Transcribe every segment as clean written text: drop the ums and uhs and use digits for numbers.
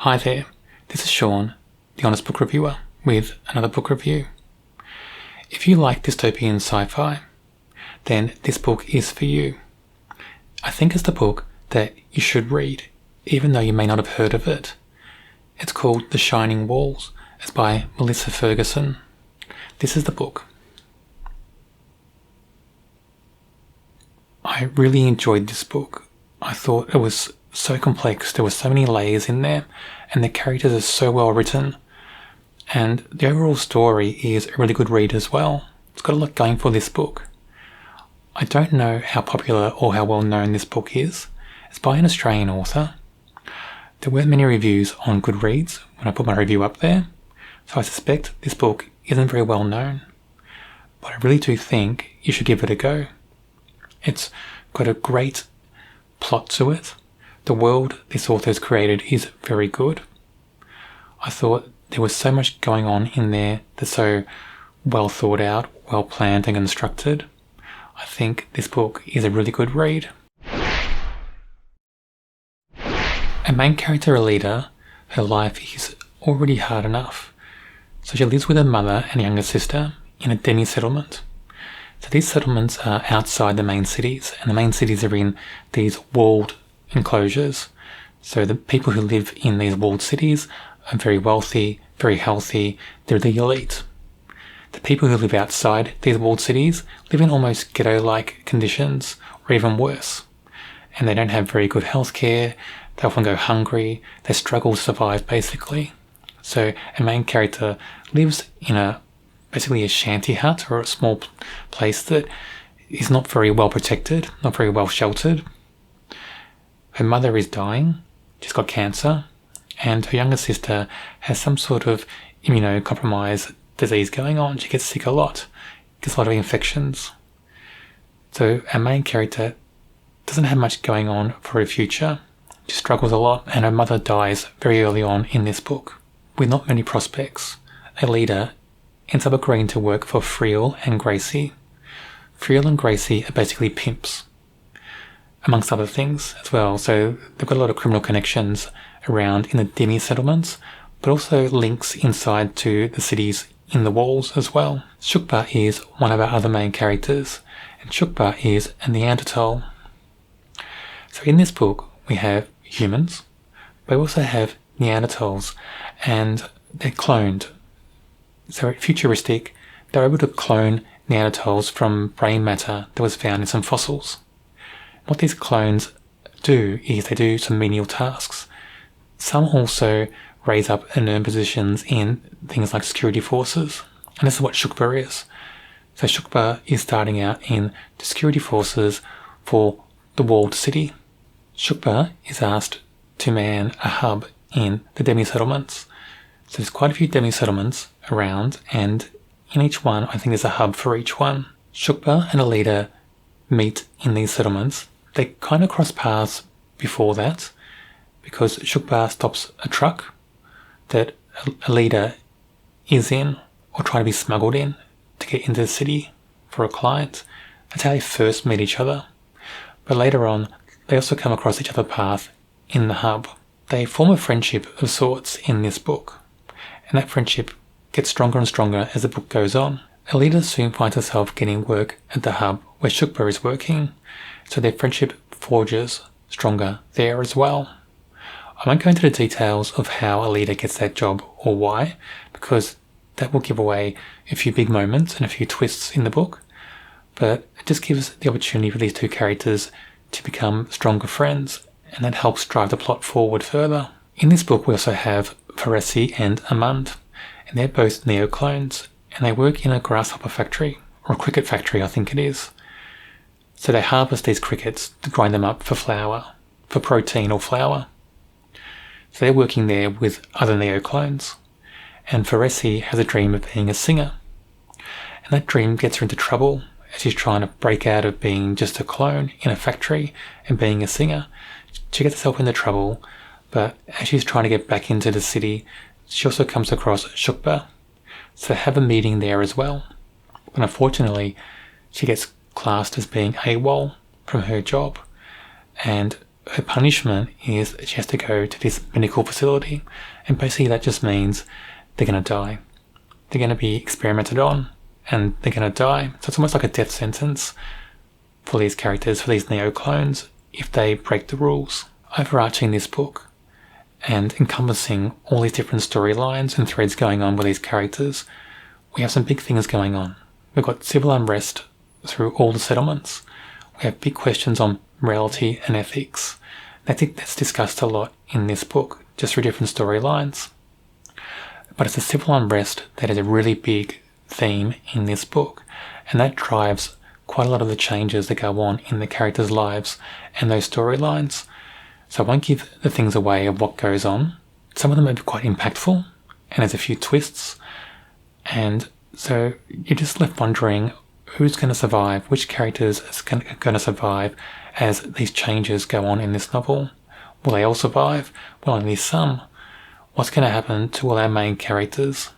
Hi there, this is Sean, the Honest Book Reviewer, with another book review. If you like dystopian sci-fi, then this book is for you. I think it's the book that you should read, even though you may not have heard of it. It's called The Shining Walls. It's by Melissa Ferguson. This is the book. I really enjoyed this book. I thought it was so complex. There were so many layers in there, and the characters are so well written. And the overall story is a really good read as well. It's got a lot going for this book. I don't know how popular or how well known this book is. It's by an Australian author. There weren't many reviews on Goodreads when I put my review up there, so I suspect this book isn't very well known. But I really do think you should give it a go. It's got a great plot to it. The world this author has created is very good. I thought there was so much going on in there that's so well thought out, well planned and constructed. I think this book is a really good read. A main character, Alida, her life is already hard enough. So she lives with her mother and younger sister in a demi-settlement. So these settlements are outside the main cities, and the main cities are in these walled enclosures. So the people who live in these walled cities are very wealthy, very healthy, they're the elite. The people who live outside these walled cities live in almost ghetto-like conditions, or even worse. And they don't have very good healthcare, they often go hungry, they struggle to survive basically. So a main character lives in basically a shanty hut or a small place that is not very well protected, not very well sheltered. Her mother is dying, she's got cancer, and her younger sister has some sort of immunocompromised disease going on. She gets sick a lot, gets a lot of infections. So our main character doesn't have much going on for her future. She struggles a lot, and her mother dies very early on in this book. With not many prospects, Alida ends up agreeing to work for Friel and Gracie. Friel and Gracie are basically pimps, amongst other things as well. So they've got a lot of criminal connections around in the demi settlements, but also links inside to the cities in the walls as well. Shukba is one of our other main characters, and Shukba is a Neanderthal. So in this book we have humans, but we also have Neanderthals, and they're cloned. So futuristic, they're able to clone Neanderthals from brain matter that was found in some fossils. What these clones do is they do some menial tasks. Some also raise up and earn positions in things like security forces. And this is what Shukba is. So Shukba is starting out in the security forces for the walled city. Shukba is asked to man a hub in the demi-settlements. So there's quite a few demi-settlements around, and in each one I think there's a hub for each one. Shukba and Alida meet in these settlements. They kind of cross paths before that, because Shukba stops a truck that Alida is in, or trying to be smuggled in, to get into the city for a client. That's how they first meet each other. But later on, they also come across each other's path in the hub. They form a friendship of sorts in this book, and that friendship gets stronger and stronger as the book goes on. Alida soon finds herself getting work at the hub where Shukba is working, so their friendship forges stronger there as well. I won't go into the details of how Alida gets that job or why, because that will give away a few big moments and a few twists in the book, but it just gives the opportunity for these two characters to become stronger friends, and that helps drive the plot forward further. In this book we also have Faresi and Amand, and they're both neo-clones, and they work in a grasshopper factory, or a cricket factory I think it is. So they harvest these crickets to grind them up for flour, for protein or flour. So they're working there with other neo-clones, and Faresi has a dream of being a singer, and that dream gets her into trouble as she's trying to break out of being just a clone in a factory and being a singer. She gets herself into trouble, but as she's trying to get back into the city, she also comes across Shukba. So they have a meeting there as well. But unfortunately, she gets classed as being AWOL from her job, and her punishment is she has to go to this medical facility, and basically that just means they're going to die. They're going to be experimented on, and they're going to die. So it's almost like a death sentence for these characters, for these neo-clones, if they break the rules. Overarching this book, and encompassing all these different storylines and threads going on with these characters, we have some big things going on. We've got civil unrest through all the settlements. We have big questions on morality and ethics. And I think that's discussed a lot in this book, just through different storylines. But it's the civil unrest that is a really big theme in this book, and that drives quite a lot of the changes that go on in the characters' lives and those storylines. So I won't give the things away of what goes on. Some of them are quite impactful, and there's a few twists, and so you're just left wondering who's going to survive, which characters are going to survive as these changes go on in this novel. Will they all survive? Will only some? What's going to happen to all our main characters?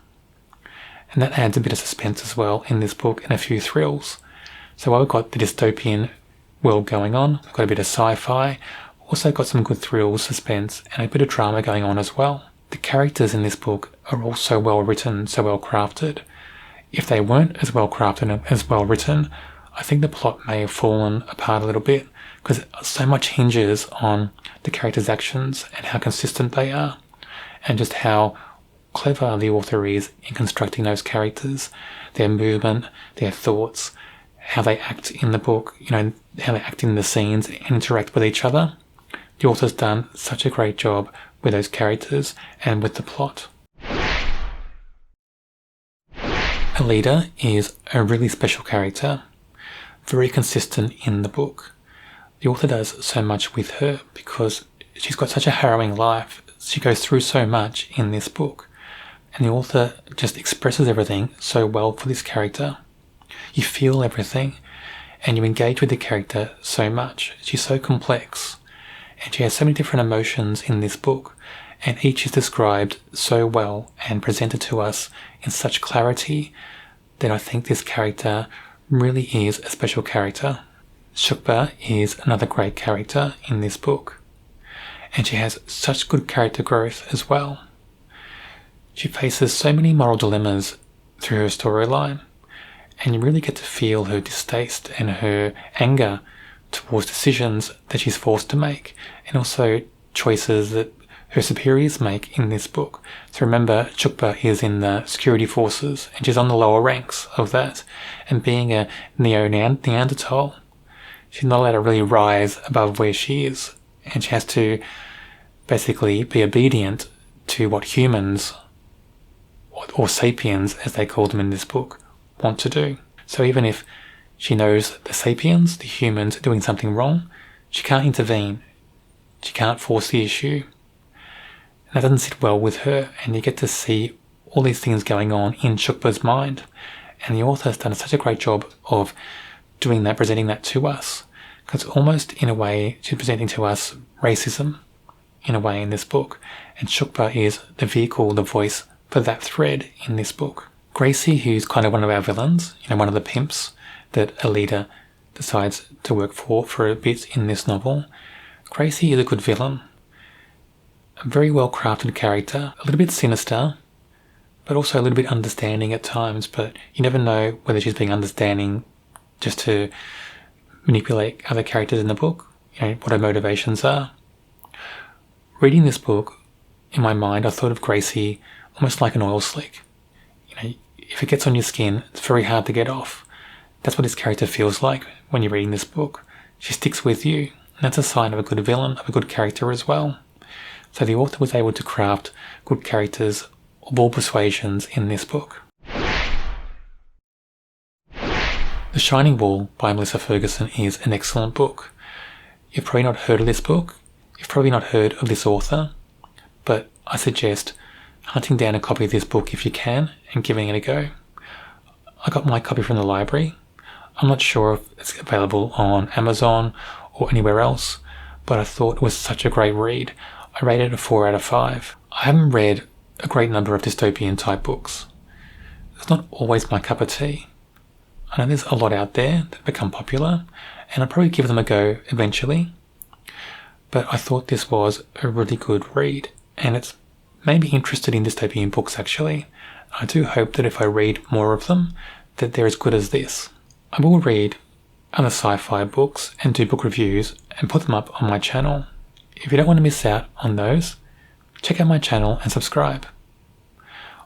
And that adds a bit of suspense as well in this book, and a few thrills. So while we've got the dystopian world going on, we've got a bit of sci-fi, also got some good thrills, suspense, and a bit of drama going on as well. The characters in this book are all so well written, so well crafted. If they weren't as well crafted and as well written, I think the plot may have fallen apart a little bit, because so much hinges on the characters' actions and how consistent they are, and just how clever the author is in constructing those characters, their movement, their thoughts, how they act in the book, how they act in the scenes and interact with each other. The author's done such a great job with those characters and with the plot. Alida is a really special character, very consistent in the book. The author does so much with her because she's got such a harrowing life. She goes through so much in this book, and the author just expresses everything so well for this character. You feel everything, and you engage with the character so much. She's so complex, and she has so many different emotions in this book, and each is described so well and presented to us in such clarity that I think this character really is a special character. Shukba is another great character in this book, and she has such good character growth as well. She faces so many moral dilemmas through her storyline, and you really get to feel her distaste and her anger towards decisions that she's forced to make, and also choices that her superiors make in this book. So remember, Shukba is in the security forces, and she's on the lower ranks of that, and being a Neanderthal, she's not allowed to really rise above where she is, and she has to basically be obedient to what humans, or sapiens as they call them in this book, want to do. So even if she knows the sapiens, the humans, are doing something wrong, she can't intervene. She can't force the issue. And that doesn't sit well with her, and you get to see all these things going on in Shukba's mind. And the author has done such a great job of doing that, presenting that to us. Because almost in a way, she's presenting to us racism, in a way, in this book. And Shukba is the vehicle, the voice for that thread in this book. Gracie, who's kind of one of our villains, one of the pimps that Alida decides to work for a bit in this novel. Gracie is a good villain. A very well crafted character, a little bit sinister, but also a little bit understanding at times, but you never know whether she's being understanding just to manipulate other characters in the book, what her motivations are. Reading this book, in my mind, I thought of Gracie almost like an oil slick. If it gets on your skin, it's very hard to get off. That's what this character feels like when you're reading this book. She sticks with you, and that's a sign of a good villain, of a good character as well. So the author was able to craft good characters of all persuasions in this book. The Shining Wall by Melissa Ferguson is an excellent book. You've probably not heard of this book, you've probably not heard of this author, but I suggest hunting down a copy of this book if you can and giving it a go. I got my copy from the library. I'm not sure if it's available on Amazon or anywhere else, but I thought it was such a great read. I rated it a 4 out of 5. I haven't read a great number of dystopian type books. It's not always my cup of tea. I know there's a lot out there that become popular, and I'll probably give them a go eventually. but I thought this was a really good read, and it's made me interested in dystopian books actually. I do hope that if I read more of them, that they're as good as this. I will read other sci-fi books and do book reviews and put them up on my channel. If you don't want to miss out on those, check out my channel and subscribe.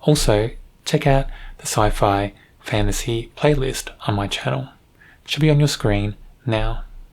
Also, check out the sci-fi fantasy playlist on my channel. It should be on your screen now.